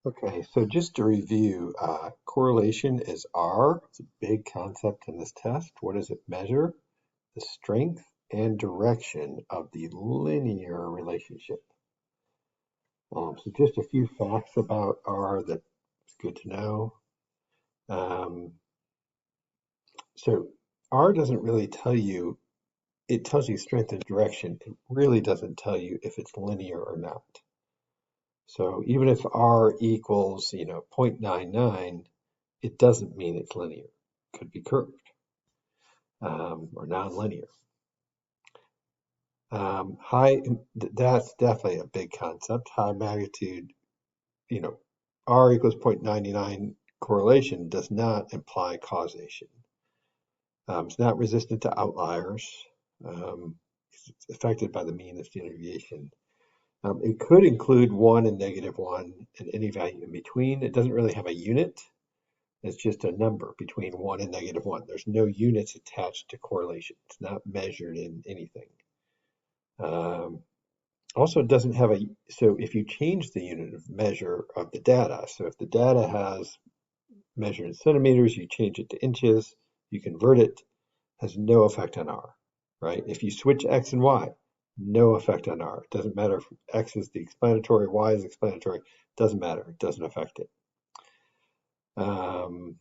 Okay, so just to review, correlation is R. It's a big concept in this test. What does it measure? The strength and direction of the linear relationship. So just a few facts about R that's good to know. Um, so R doesn't really tell you, it tells you strength and direction. It really doesn't tell you if it's linear or not. So even if R equals, 0.99, it doesn't mean it's linear. It could be curved or nonlinear. That's definitely a big concept. High magnitude, you know, R equals 0.99 correlation does not imply causation. It's not resistant to outliers. It's affected by the mean and standard deviation. It could include 1 and -1 and any value in between. It doesn't really have a unit. It's just a number between 1 and -1. There's no units attached to correlation. It's not measured in anything. Um, Also, it doesn't have so if you change the unit of measure of the data, so if the data has measured in centimeters, you change it to inches, you convert it, has no effect on R, right? If you switch X and Y, no effect on R. It doesn't matter if X is the explanatory, Y is explanatory, doesn't matter. It doesn't affect it. Um,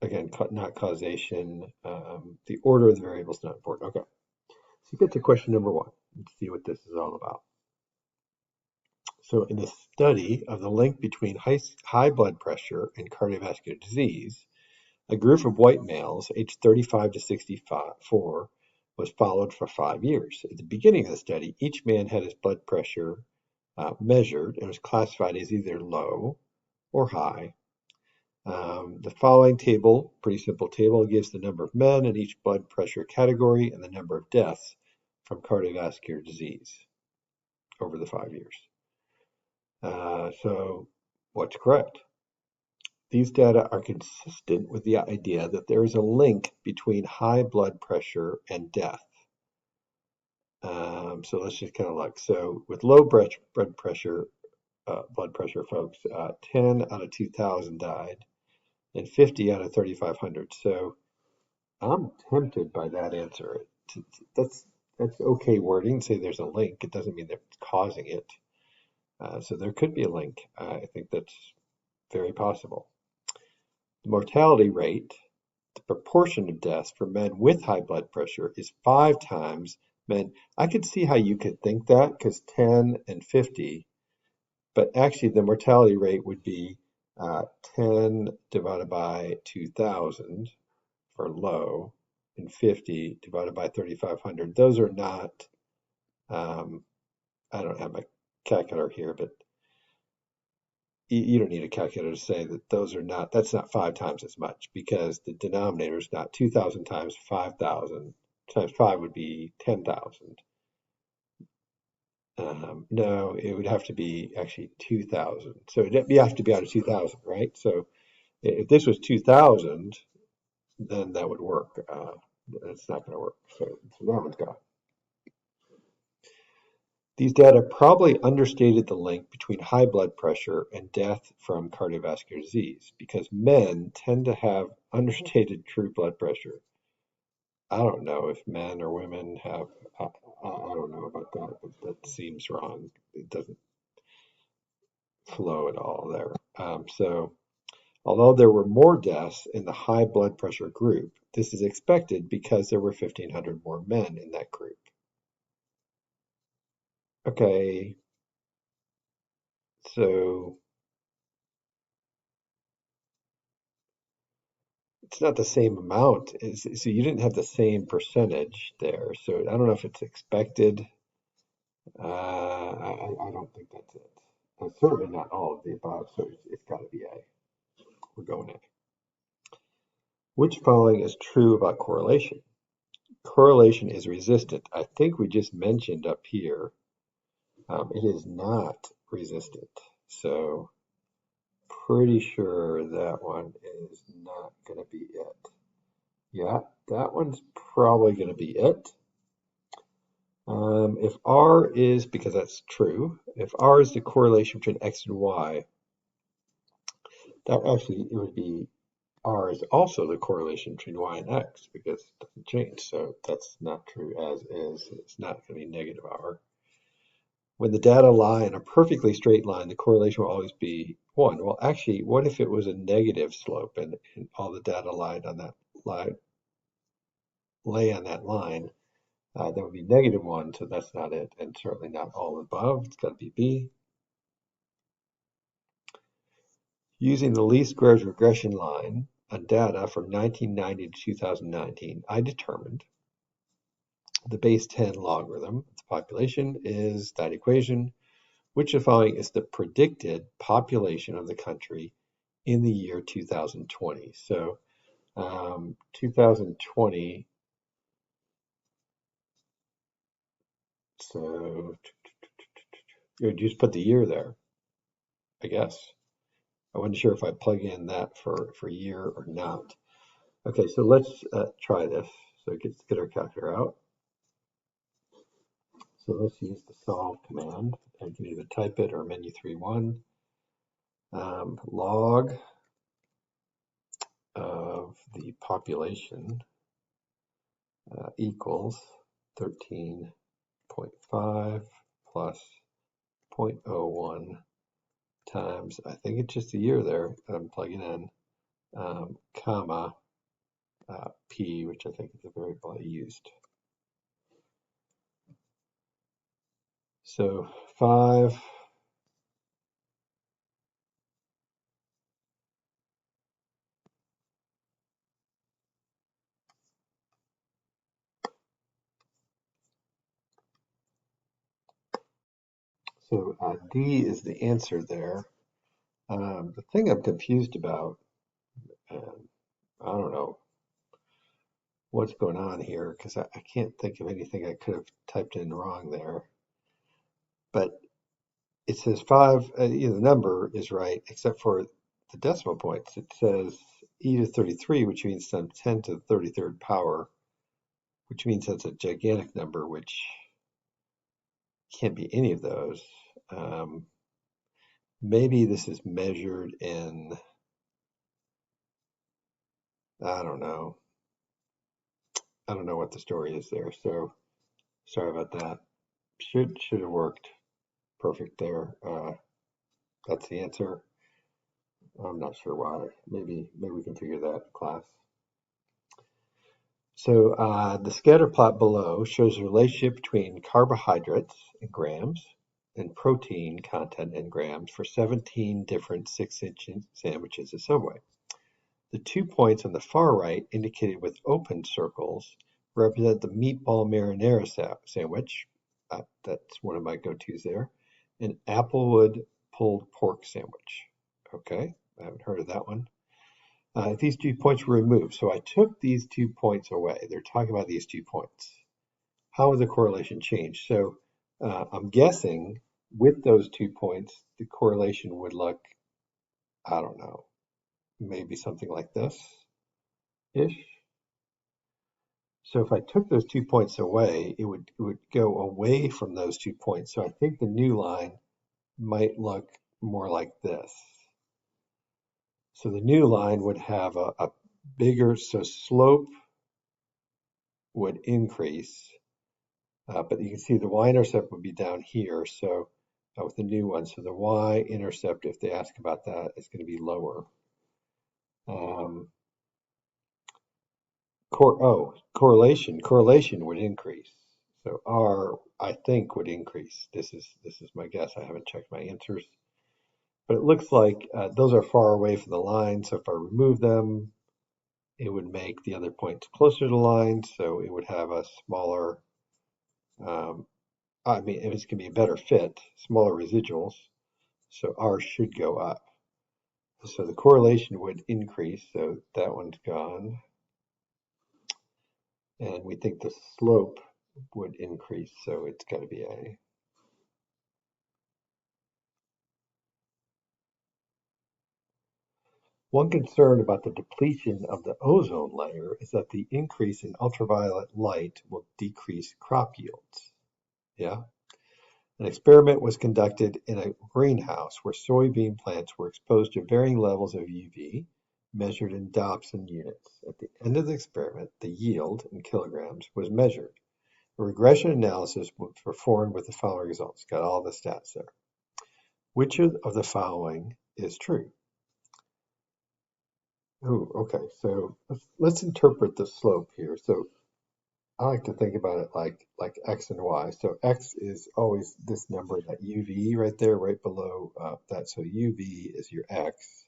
Again, not causation. The order of the variable is not important. Okay, so get to question number 1 and see what this is all about. So in a study of the link between high blood pressure and cardiovascular disease, a group of white males aged 35 to 64 was followed for 5 years. At the beginning of the study, each man had his blood pressure measured and was classified as either low or high. The following table, pretty simple table, gives the number of men in each blood pressure category and the number of deaths from cardiovascular disease over the 5 years. So what's correct? These data are consistent with the idea that there is a link between high blood pressure and death. So let's just kind of look. So with low blood pressure, folks, 10 out of 2,000 died, and 50 out of 3,500. So I'm tempted by that answer. That's okay wording. Say there's a link. It doesn't mean that it's causing it. So there could be a link. I think that's very possible. The mortality rate, the proportion of deaths for men with high blood pressure is 5 times men. I could see how you could think that because 10 and 50, but actually the mortality rate would be 10 divided by 2,000 for low and 50 divided by 3,500. Those are not, I don't have my calculator here, but you don't need a calculator to say that that's not 5 times as much because the denominator is not 2,000 times 5,000 times 5 would be 10,000. No, it would have to be actually 2,000. So you have to be out of 2,000, right? So if this was 2,000, then that would work. It's not going to work. So that one's gone. These data probably understated the link between high blood pressure and death from cardiovascular disease because men tend to have understated true blood pressure. I don't know if men or women have, I don't know about that, but that seems wrong. It doesn't flow at all there. So, although there were more deaths in the high blood pressure group, this is expected because there were 1,500 more men in that group. Okay, so it's not the same amount. So you didn't have the same percentage there. So I don't know if it's expected. I don't think that's it. Certainly not all of the above, so it's got to be A. We're going A. Which following is true about correlation? Correlation is resistant. I think we just mentioned up here, it is not resistant. So pretty sure that one is not going to be it. Yeah, that one's probably going to be it. If R is, because that's true, if R is the correlation between X and Y, That actually, it would be R is also the correlation between Y and X because it doesn't change. So that's not true as is. It's not going to be negative R. When the data lie in a perfectly straight line, the correlation will always be 1. Well, actually, what if it was a negative slope and all the data lay on that line? That would be -1, so that's not it, and certainly not all above. It's got to be B. Using the least squares regression line on data from 1990 to 2019, I determined the base 10 logarithm of the population is that equation. Which of the following is the predicted population of the country in the year 2020? So 2020, so you just put the year there, I guess. I wasn't sure if I plug in that for year or not. Okay, so let's try this. So let's get our calculator out. So let's use the solve command. I can either type it or menu 3.1. Log of the population equals 13.5 plus 0.01 times, I think it's just a year there that I'm plugging in, comma, P, which I think is the variable I used. So 5 So D is the answer there. The thing I'm confused about, and I don't know what's going on here because I can't think of anything I could have typed in wrong there. But it says 5, the number is right, except for the decimal points. It says e to 33, which means some 10 to the 33rd power, which means that's a gigantic number, which can't be any of those. Maybe this is measured in, I don't know. I don't know what the story is there, so sorry about that. Should have worked perfect there. That's the answer. I'm not sure why. Maybe we can figure that in class. So the scatter plot below shows the relationship between carbohydrates in grams and protein content in grams for 17 different 6-inch sandwiches at Subway. The 2 points on the far right, indicated with open circles, represent the meatball marinara sandwich. That's one of my go-tos there. An applewood pulled pork sandwich. Okay, I haven't heard of that one. These 2 points were removed. So I took these 2 points away. They're talking about these 2 points. How would the correlation change? So I'm guessing with those 2 points, the correlation would look, I don't know, maybe something like this-ish. So if I took those 2 points away, it would go away from those 2 points. So I think the new line might look more like this. So the new line would have a bigger, so slope would increase, but you can see the y-intercept would be down here. So with the new one, so the y-intercept, if they ask about that, is going to be lower. Correlation would increase. So R, I think, would increase. This is my guess. I haven't checked my answers. But it looks like those are far away from the line. So if I remove them, it would make the other points closer to the line. So it would have a smaller, I mean, if it's going to be a better fit, smaller residuals. So R should go up. So the correlation would increase. So that one's gone. And we think the slope would increase. So it's got to be A. One concern about the depletion of the ozone layer is that the increase in ultraviolet light will decrease crop yields. Yeah. An experiment was conducted in a greenhouse where soybean plants were exposed to varying levels of UV, measured in Dobson units. At the end of the experiment, the yield in kilograms was measured. A regression analysis was performed with the following results. Got all the stats there. Which of the following is true? Oh, okay. So let's interpret the slope here. So I like to think about it like x and y. So x is always this number, that UV right there, right below that. So UV is your x.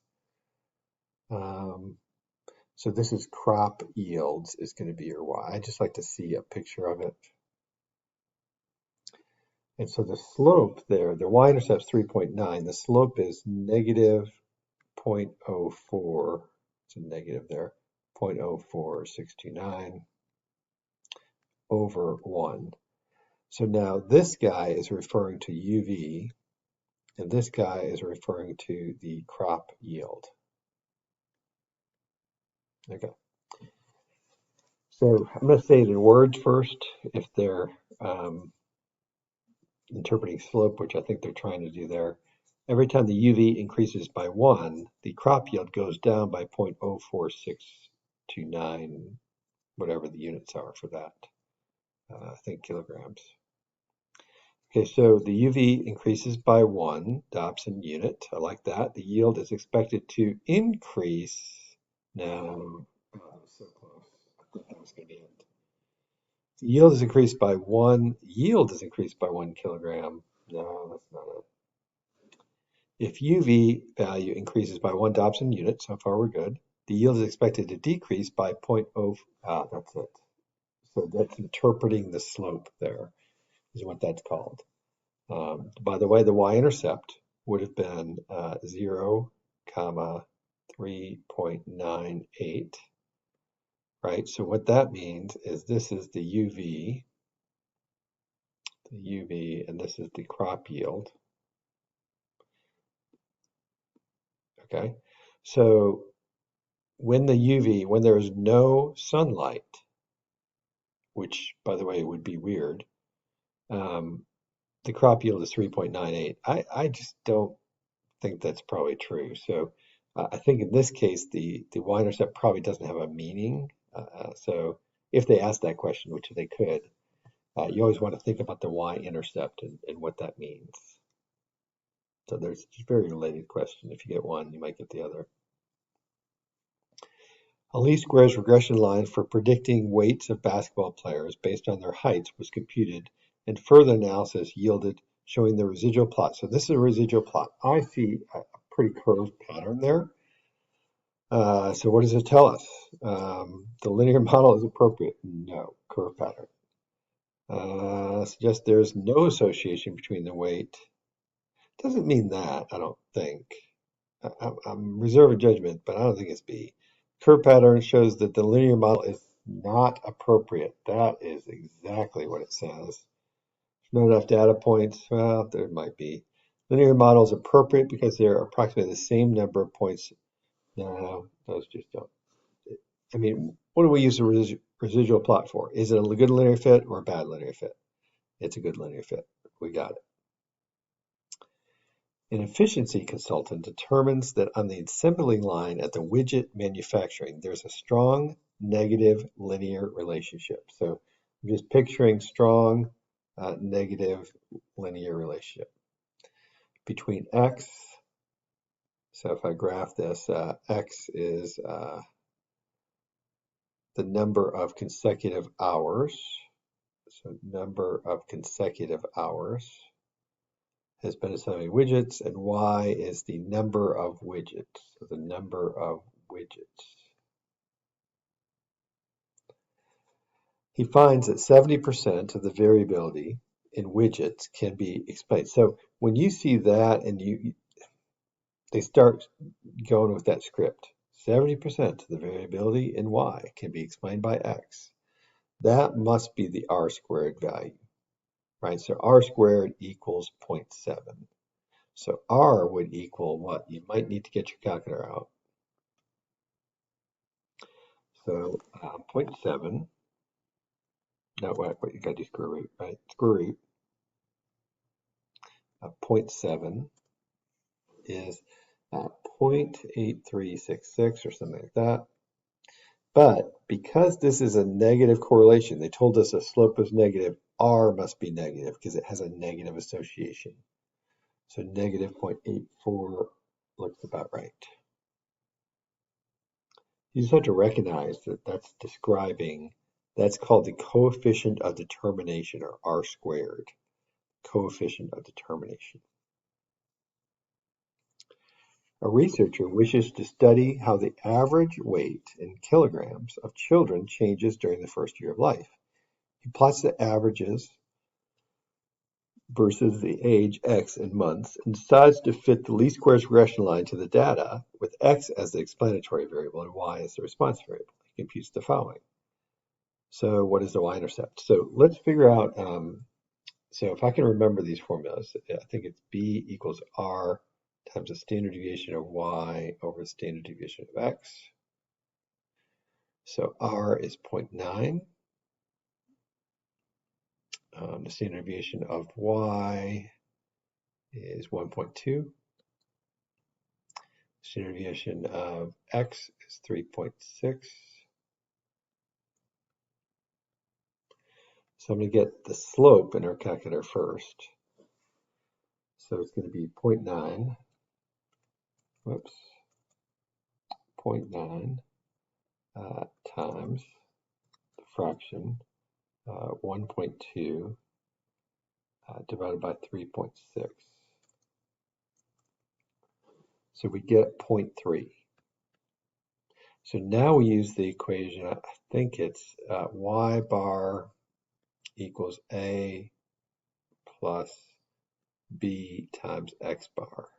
So this is crop yields is going to be your y. I just like to see a picture of it. And so the slope there, the y-intercept is 3.9. The slope is negative 0.04. It's a negative there, 0.04629 over 1. So now this guy is referring to UV, and this guy is referring to the crop yield. Okay. So I'm going to say it in words first if they're interpreting slope, which I think they're trying to do there. Every time the UV increases by 1, the crop yield goes down by 0.04629, whatever the units are for that. I think kilograms. Okay, so the UV increases by 1 Dobson unit. I like that. The yield is expected to increase. Now, that was so close. I thought that was going to be it. The yield is increased by 1. Yield is increased by 1 kilogram. No, that's not it. If UV value increases by 1 Dobson unit, so far we're good, the yield is expected to decrease by 0.0. That's it. So that's interpreting the slope there, is what that's called. By the way, the y-intercept would have been 0, 3.98, right? So what that means is this is the UV, and this is the crop yield. Okay, so when the UV, when there is no sunlight, which by the way would be weird, the crop yield is 3.98. I just don't think that's probably true. So I think in this case, the y-intercept probably doesn't have a meaning. So if they ask that question, which they could, you always want to think about the y-intercept and what that means. So there's a very related question. If you get one, you might get the other. A least squares regression line for predicting weights of basketball players based on their heights was computed, and further analysis yielded showing the residual plot. So this is a residual plot. I see a pretty curved pattern there. So what does it tell us? The linear model is appropriate. No, curve pattern. Suggests there's no association between the weight. Doesn't mean that, I don't think. I'm reserving judgment, but I don't think it's B. Curve pattern shows that the linear model is not appropriate. That is exactly what it says. Not enough data points. Well, there might be. Linear model is appropriate because there are approximately the same number of points. No, those just don't. I mean, what do we use the residual plot for? Is it a good linear fit or a bad linear fit? It's a good linear fit. We got it. An efficiency consultant determines that on the assembling line at the widget manufacturing, there's a strong negative linear relationship. So I'm just picturing strong negative linear relationship between x. So if I graph this, x is the number of consecutive hours. So number of consecutive hours has been assembling widgets, and y is the number of widgets. So the number of widgets. He finds that 70% of the variability in widgets can be explained. So when you see that and they start going with that script, 70% of the variability in y can be explained by x. That must be the r squared value, right? So r squared equals 0.7. So r would equal what? You might need to get your calculator out. So 0.7, no, what you got to do square root, right? Square root 0.7 is 0.8366 or something like that. But because this is a negative correlation, they told us a slope is negative, R must be negative because it has a negative association. So negative 0.84 looks about right. You just have to recognize that that's describing, that's called the coefficient of determination, or R squared, coefficient of determination. A researcher wishes to study how the average weight in kilograms of children changes during the first year of life. He plots the averages versus the age x in months and decides to fit the least squares regression line to the data with x as the explanatory variable and y as the response variable. He computes the following. So what is the y-intercept? So let's figure out, so if I can remember these formulas, I think it's b equals r times the standard deviation of y over the standard deviation of x. So r is 0.9. The standard deviation of y is 1.2. Standard deviation of x is 3.6. So I'm going to get the slope in our calculator first. So it's going to be 0.9. Whoops. 0.9 times the fraction 1.2 divided by 3.6. So we get 0.3. So now we use the equation, I think it's y bar equals a plus b times x bar.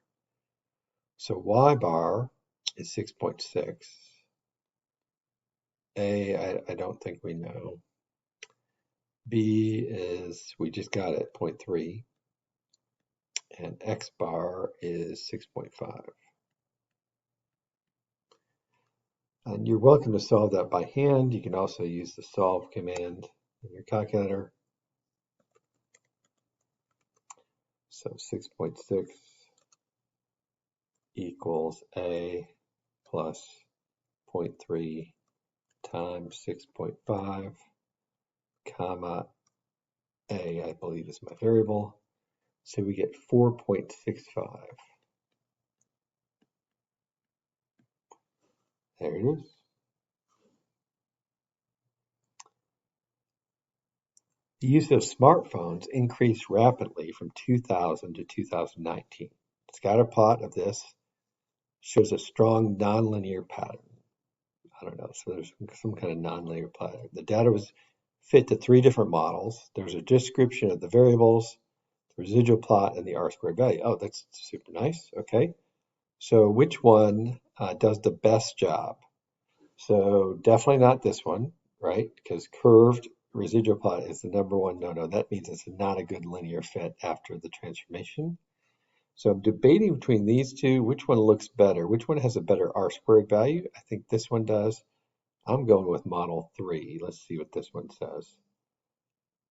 So y bar is 6.6. A, I don't think we know. B is, we just got it, 0.3. And x bar is 6.5. And you're welcome to solve that by hand. You can also use the solve command in your calculator. So 6.6 equals a plus 0.3 times 6.5, comma, a, I believe, is my variable. So we get 4.65. There it is. The use of smartphones increased rapidly from 2000 to 2019. The scatter plot of this shows a strong nonlinear pattern. I don't know, so there's some kind of nonlinear pattern. The data was fit to 3 different models. There's a description of the variables, the residual plot, and the R-squared value. Oh, that's super nice. Okay. So which one does the best job? So definitely not this one, right? Because curved residual plot is the number one no-no. That means it's not a good linear fit after the transformation. So I'm debating between these two. Which one looks better? Which one has a better R-squared value? I think this one does. I'm going with model 3. Let's see what this one says.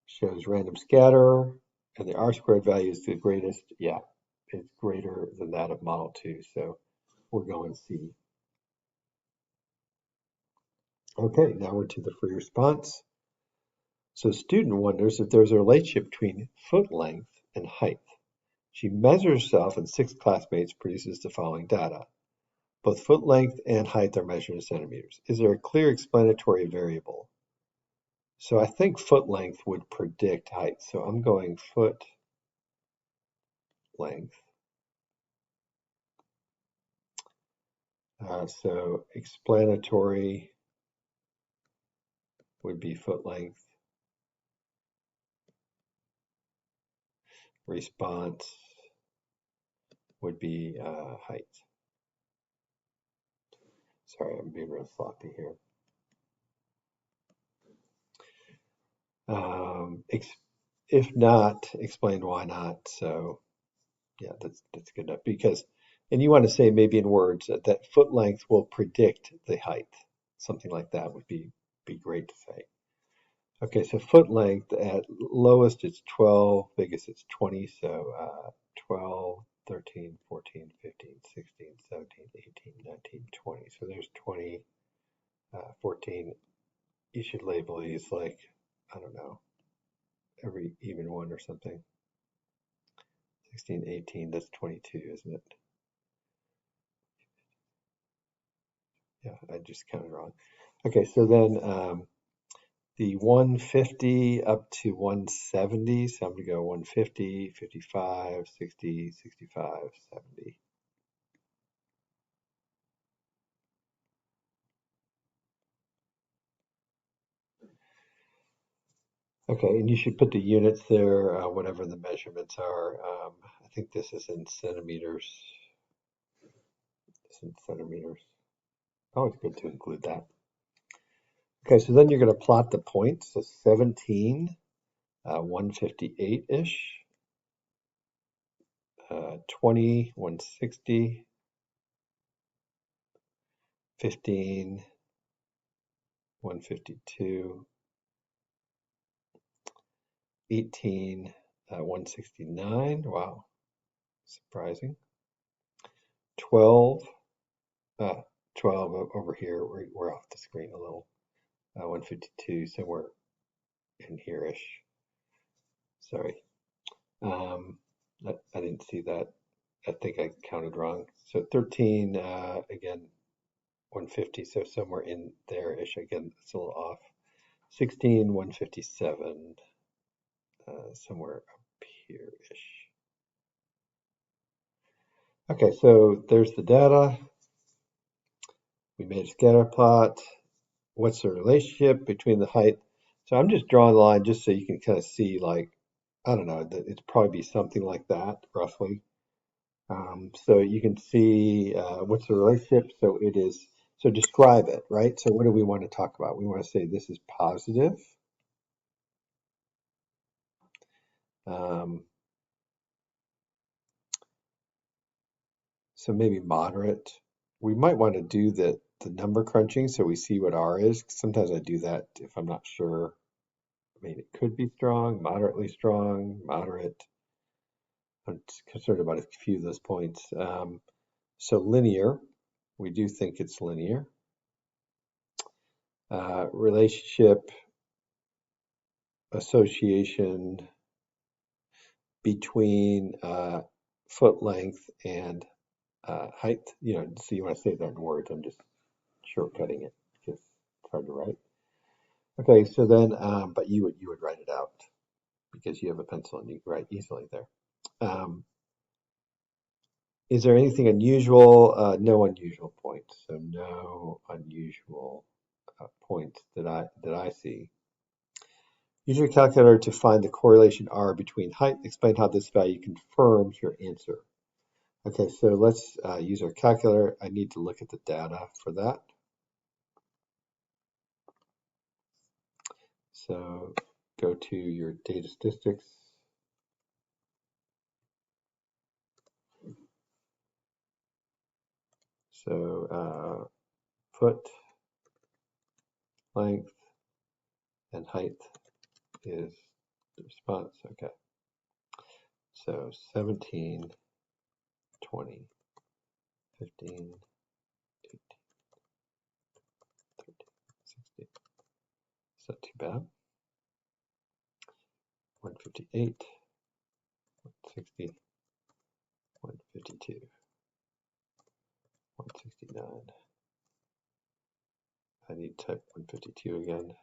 Shows random scatter, and the R-squared value is the greatest. Yeah, it's greater than that of model 2. So we're going C. Okay, now we're to the free response. So a student wonders if there's a relationship between foot length and height. She measures herself and 6 classmates, produces the following data. Both foot length and height are measured in centimeters. Is there a clear explanatory variable? So I think foot length would predict height. So I'm going foot length. So explanatory would be foot length. Response would be height. Sorry, I'm being real sloppy here. If not, explain why not. So yeah, that's good enough. Because, and you want to say maybe in words that foot length will predict the height. Something like that would be great to say. Okay, so foot length at lowest it's 12, biggest it's 20, so 12, 13, 14, 15, 16, 17, 18, 19, 20. So there's 20, 14. You should label these like, I don't know, every even one or something. 16, 18, that's 22, isn't it? Yeah, I just counted wrong. Okay, so then the 150 up to 170, so I'm going to go 150, 55, 60, 65, 70. Okay, and you should put the units there, whatever the measurements are. I think this is in centimeters. It's in centimeters. Always good to include that. Okay, so then you're going to plot the points. So 17, 158-ish, 20, 160, 15, 152, 18, 169. Wow, surprising. 12, 12 over here. We're off the screen a little. 152, somewhere in here-ish. Sorry. I didn't see that. I think I counted wrong. So 13, again, 150, so somewhere in there-ish. Again, it's a little off. 16, 157, somewhere up here-ish. Okay, so there's the data. We made a scatter plot. What's the relationship between the height? So I'm just drawing the line just so you can kind of see, like, I don't know, it'd probably be something like that, roughly. So you can see what's the relationship. So it is, so describe it, right? So what do we want to talk about? We want to say this is positive. So maybe moderate. We might want to do the number crunching so we see what R is. Sometimes I do that if I'm not sure. I mean, it could be strong, moderately strong, moderate. I'm concerned about a few of those points. So linear, we do think it's linear. Relationship, association between foot length and height. You know, so you want to say that in words. I'm just shortcutting it because it's hard to write. Okay, so then, but you would write it out because you have a pencil and you can write easily there. Is there anything unusual? No unusual points. So no unusual points that I see. Use your calculator to find the correlation R between height. Explain how this value confirms your answer. Okay, so let's use our calculator. I need to look at the data for that. So go to your data statistics. So foot length and height is the response. Okay. So 17, 20, 15, 18, 13, 16. It's not too bad. 158, 160, 152, 169. I need to type 152 again.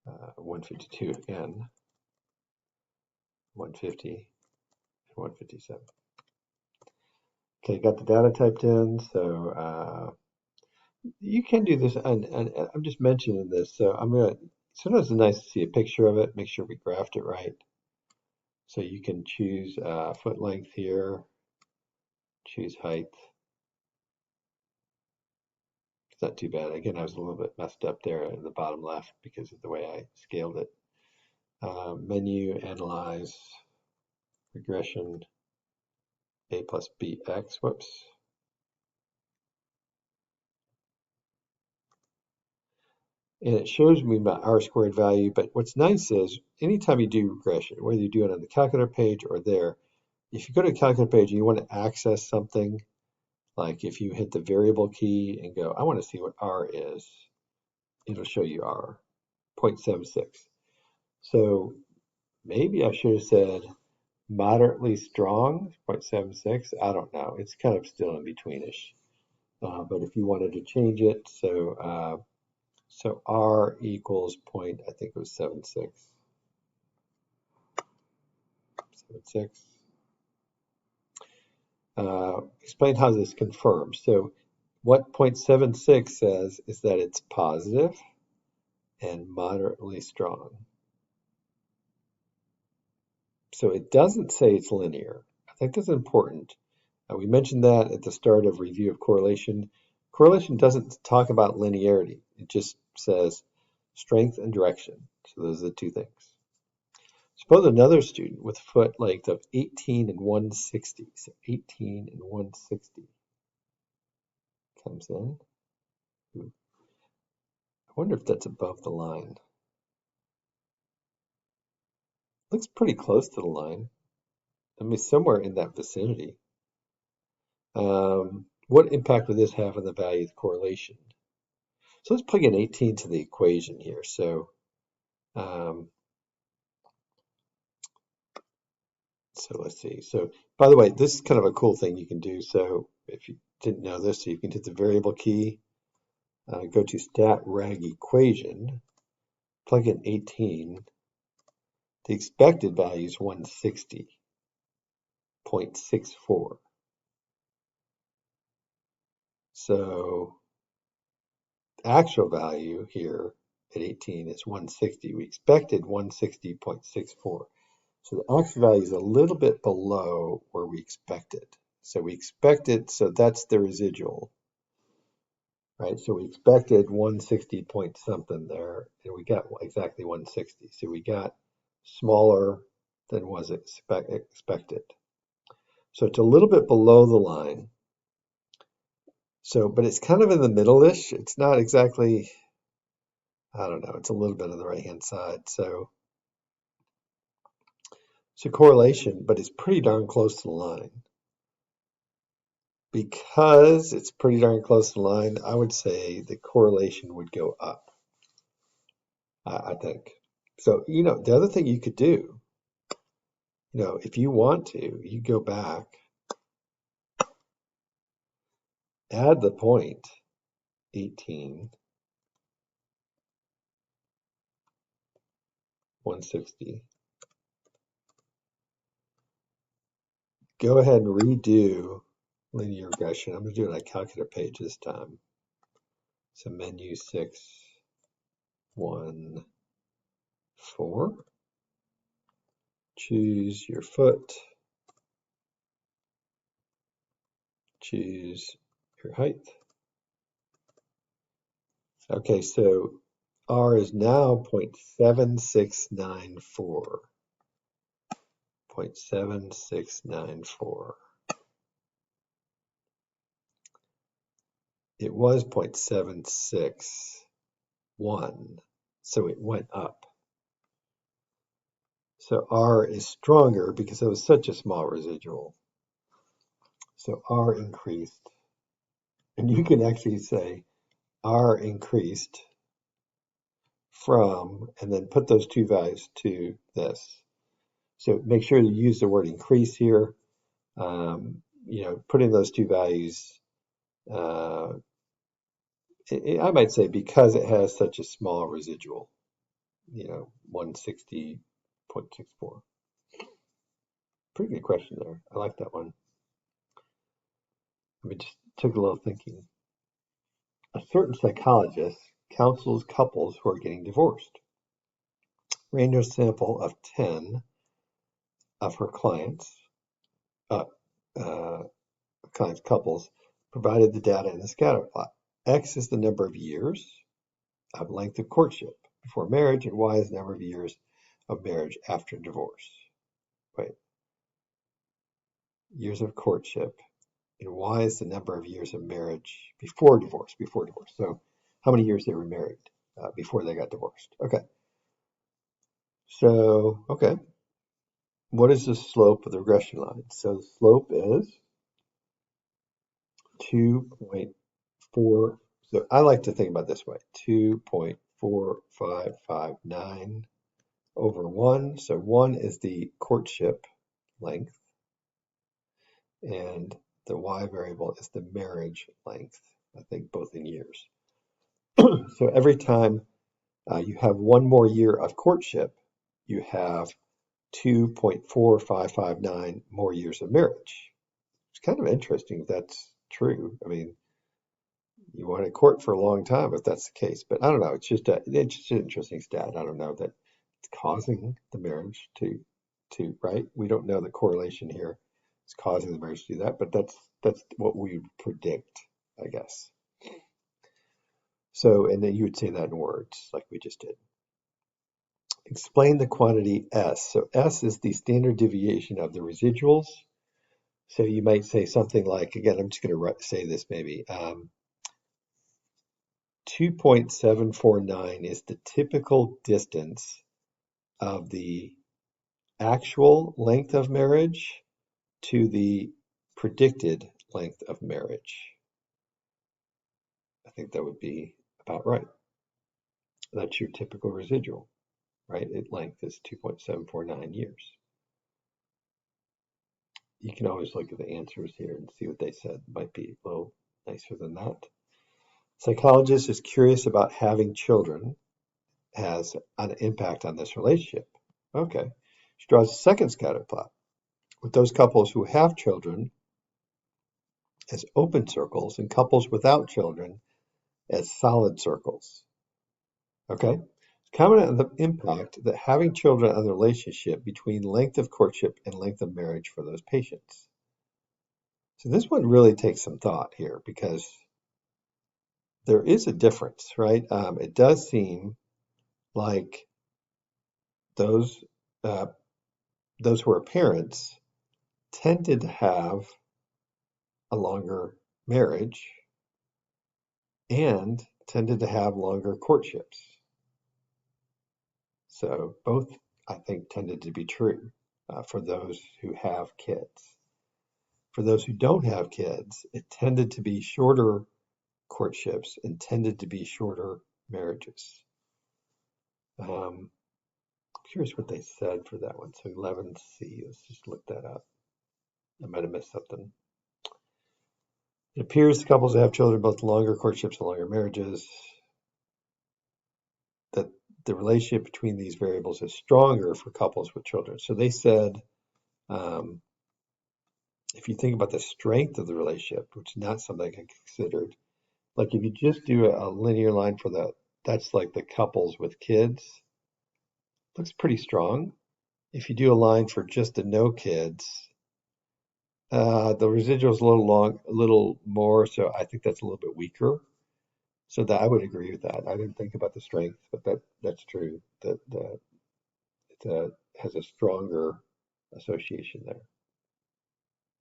152 again. 150 and 157. Okay, got the data typed in. So you can do this, and I'm just mentioning this. So I'm gonna. Sometimes it's nice to see a picture of it. Make sure we graphed it right. So you can choose foot length here. Choose height. It's not too bad. Again, I was a little bit messed up there in the bottom left because of the way I scaled it. Menu, analyze, regression, a plus bx. Whoops. And it shows me my R squared value. But what's nice is anytime you do regression, whether you do it on the calculator page or there, if you go to a calculator page and you want to access something, like if you hit the variable key and go, I want to see what R is, it'll show you R, 0.76. So maybe I should have said moderately strong, 0.76. I don't know. It's kind of still in betweenish. But if you wanted to change it, so R equals point, I think it was 76. 76. Explain how this confirms. So what 0.76 says is that it's positive and moderately strong. So it doesn't say it's linear. I think that's important. We mentioned that at the start of review of correlation. Correlation doesn't talk about linearity. It just says strength and direction. So those are the two things. Suppose another student with a foot length of 18 and 160, so 18 and 160 comes in. I wonder if that's above the line. Looks pretty close to the line. I mean, somewhere in that vicinity. What impact would this have on the value of correlation? So let's plug in 18 to the equation here. So let's see. So by the way, this is kind of a cool thing you can do. So if you didn't know this, so you can hit the variable key, go to stat reg equation, plug in 18. The expected value is 160.64. So the actual value here at 18 is 160. We expected 160.64. So the actual value is a little bit below where we expected. So we expected, so that's the residual, right? So we expected 160 point something there, and we got exactly 160. So we got smaller than was expected. So it's a little bit below the line. So, but it's kind of in the middle-ish. It's not exactly, I don't know, it's a little bit on the right-hand side. So it's a correlation, but it's pretty darn close to the line. Because it's pretty darn close to the line, I would say the correlation would go up, I think. So, the other thing you could do, if you want to, you go back, add the point 18, 160. Go ahead and redo linear regression. I'm going to do it on a calculator page this time. So menu 6, 1, 4. Choose your foot. Choose your height. Okay, so R is now 0.7694. 0.7694. It was 0.761, so it went up. So R is stronger because it was such a small residual. So R increased. And you can actually say R increased from, and then put those two values to this. So make sure you use the word increase here. Putting those two values, I might say because it has such a small residual, 160.64. Pretty good question there. I like that one. I mean, just took a little thinking. A certain psychologist counsels couples who are getting divorced. Ran a sample of 10 of her clients' couples, provided the data in the scatter plot. X is the number of years of length of courtship before marriage, and Y is the number of years of marriage after divorce. Wait. Years of courtship, and Y is the number of years of marriage before divorce. So how many years they were married before they got divorced. Okay. So, okay. what is the slope of the regression line? So the slope is 2.4. So I like to think about it this way, 2.4559 over 1. So 1 is the courtship length, and the y variable is the marriage length, I think both in years. So every time you have one more year of courtship, you have 2.4559 more years of marriage. It's kind of interesting if that's true. I mean, you want to court for a long time if that's the case, but I don't know. It's just an interesting stat. I don't know that it's causing the marriage to right. We don't know the correlation here. It's causing the marriage to do that, but that's what we would predict, I guess. So, and then you would say that in words like we just did. Explain the quantity S. So S is the standard deviation of the residuals. So you might say something like, again, I'm just going to say this maybe, 2.749 is the typical distance of the actual length of marriage to the predicted length of marriage. I think that would be about right. That's your typical residual, right? Its length is 2.749 years. You can always look at the answers here and see what they said. Might be a little nicer than that. Psychologist is curious about having children has an impact on this relationship. Okay. She draws a second scatter plot with those couples who have children as open circles and couples without children as solid circles. Okay. Comment on the impact that having children on the relationship between length of courtship and length of marriage for those patients. So this one really takes some thought here because there is a difference, right? It does seem like those who are parents tended to have a longer marriage and tended to have longer courtships. So both, I think, tended to be true for those who have kids. For those who don't have kids, it tended to be shorter courtships and tended to be shorter marriages. I'm curious what they said for that one. So 11C, let's just look that up. I might have missed something. It appears the couples that have children, both longer courtships and longer marriages, that the relationship between these variables is stronger for couples with children. So they said, if you think about the strength of the relationship, which is not something I considered, like if you just do a linear line for that's like the couples with kids, looks pretty strong. If you do a line for just the no kids, the residual is a little more, so I think that's a little bit weaker. So that I would agree with that. I didn't think about the strength, but that's true. That it has a stronger association there.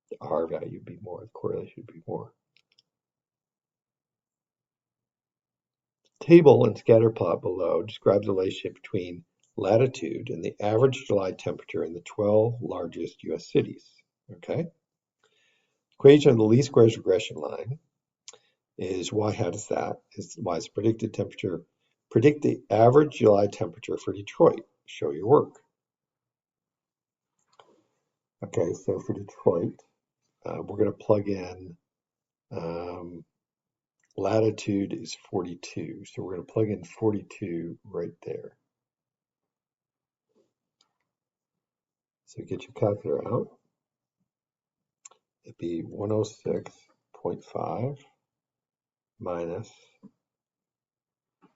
The R value would be more, the correlation would be more. Table and scatter plot below describes the relationship between latitude and the average July temperature in the 12 largest U.S. cities. Okay. Equation of the least squares regression line is y hat is that, is y is predicted temperature. Predict the average July temperature for Detroit. Show your work. Okay, so for Detroit, we're going to plug in latitude is 42. So we're going to plug in 42 right there. So get your calculator out. It'd be 106.5 minus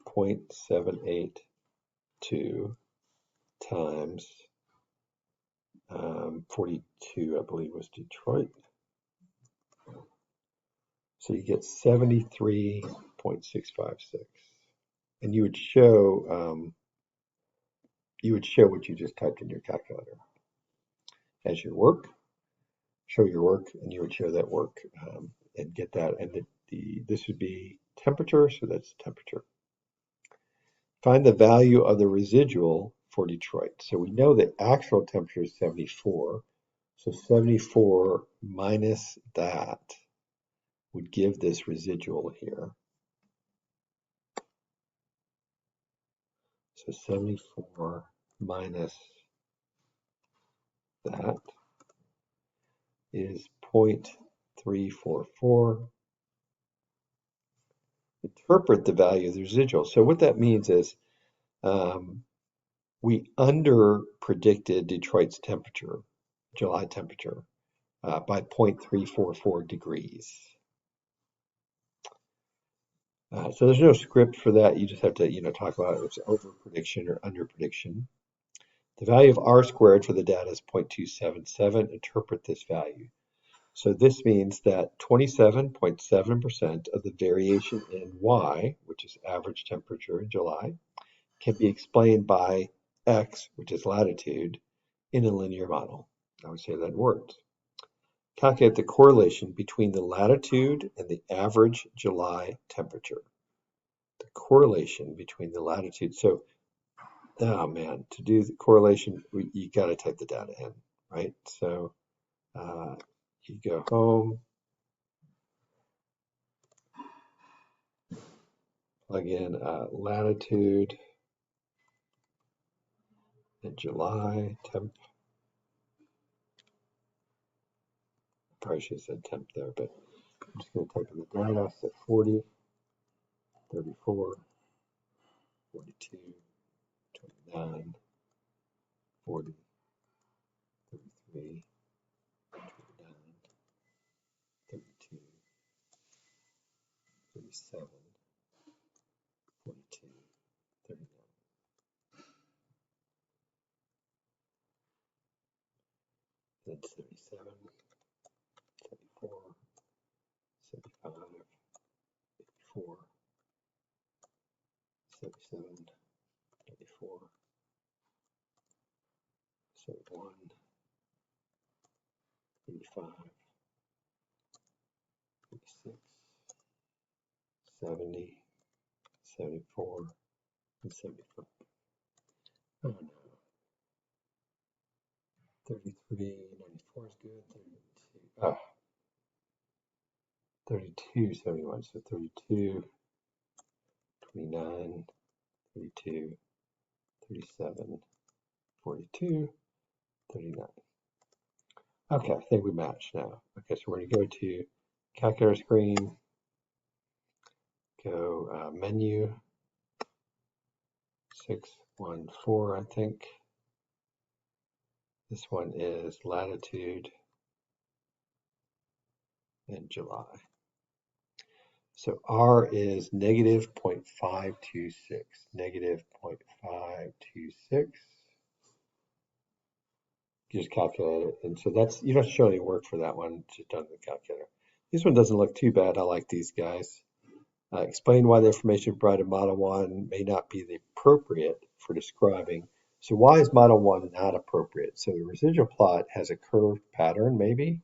0.782 times 42, I believe, was Detroit. So you get 73.656. And you would show what you just typed in your calculator as your work. Show your work, and you would show that work and get that. And this would be temperature, so that's temperature. Find the value of the residual for Detroit. So we know the actual temperature is 74. So 74 minus that would give this residual here. So 74 minus that is 0.344. Interpret the value of the residual. So what that means is we under predicted Detroit's temperature, July temperature, by 0.344 degrees. So there's no script for that. You just have to, talk about it. It's over prediction or under prediction. The value of R squared for the data is 0.277. Interpret this value. So this means that 27.7% of the variation in Y, which is average temperature in July, can be explained by X, which is latitude, in a linear model. I would say that in words. Calculate the correlation between the latitude and the average July temperature. The correlation between the latitude. So, oh man, to do the correlation, you got to type the data in, right? So you go home, plug in latitude and July temp. Probably should have said temp there, but I'm just going to type in the data. So 40, 34, 42, 29, 40, 33, 29, 32, 37, 42, 39. Then 37, 74, 75, 84, 77, 84, 71, 85, 86, 70, 74, and 75. Oh no. 33, 94 is good. 32. 32, 71. So 32, 29, 32, 37, 42, 39. Okay, I think we match now. Okay, so we're going to go to calculator screen, go menu, 614, I think. This one is latitude and July. So R is negative 0.526, negative 0.526. You just calculate it. And so that's, you don't show any work for that one, just done with the calculator. This one doesn't look too bad. I like these guys. Explain why the information provided in Model 1 may not be the appropriate for describing. So why is Model 1 not appropriate? So the residual plot has a curved pattern, maybe.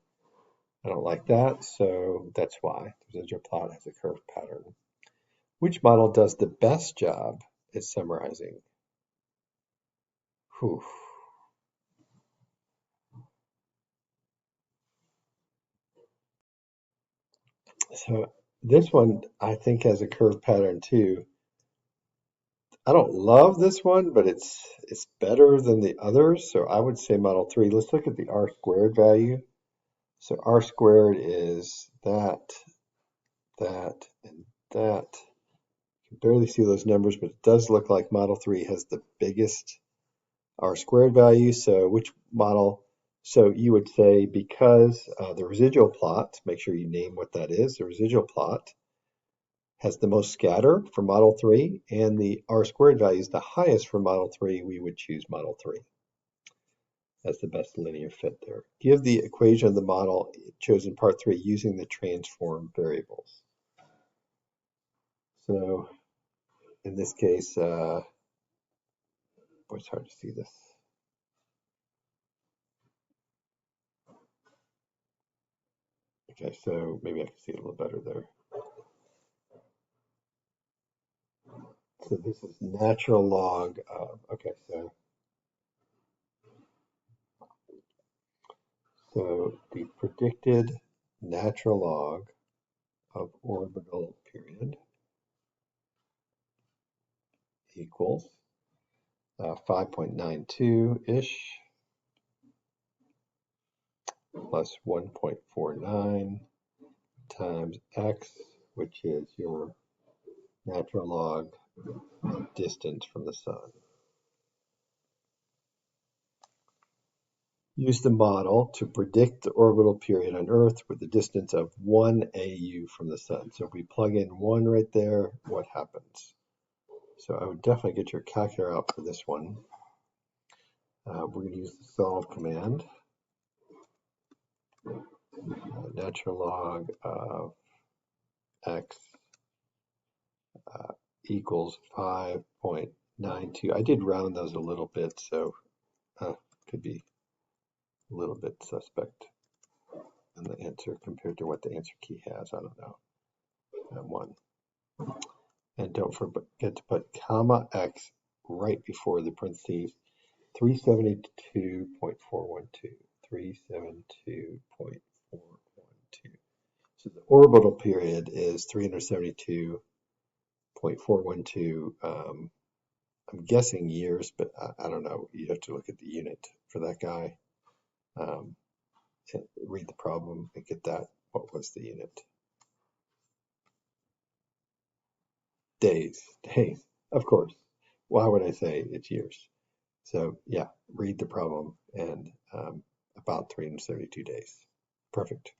I don't like that, so that's why. The residual plot has a curved pattern. Which model does the best job at summarizing? Whew. So this one, I think, has a curved pattern too. I don't love this one, but it's better than the others. So I would say Model 3. Let's look at the R squared value. So R squared is that, and that. You can barely see those numbers, but it does look like Model 3 has the biggest R squared value. So which model? So you would say because the residual plot, make sure you name what that is, the residual plot has the most scatter for Model 3, and the R squared value is the highest for Model 3, we would choose Model 3. That's the best linear fit there. Give the equation of the model chosen part 3 using the transform variables. So in this case, boy, it's hard to see this. Okay, so maybe I can see it a little better there. So this is natural log of, okay, so So the predicted natural log of orbital period equals 5.92-ish plus 1.49 times x, which is your natural log distance from the sun. Use the model to predict the orbital period on Earth with the distance of 1 AU from the sun. So if we plug in 1 right there, what happens? So I would definitely get your calculator out for this one. We're going to use the solve command. Natural log of x equals 5.92. I did round those a little bit, so could be a little bit suspect in the answer compared to what the answer key has. I don't know. And 1. And don't forget to put comma x right before the parentheses. 372.412. 372.412. So the orbital period is 372.412. I'm guessing years, but I don't know. You have to look at the unit for that guy. Read the problem and get that. What was the unit? Days. Of course. Why would I say it's years? So yeah, read the problem and about 372 days. Perfect.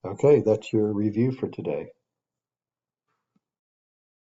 Okay, that's your review for today.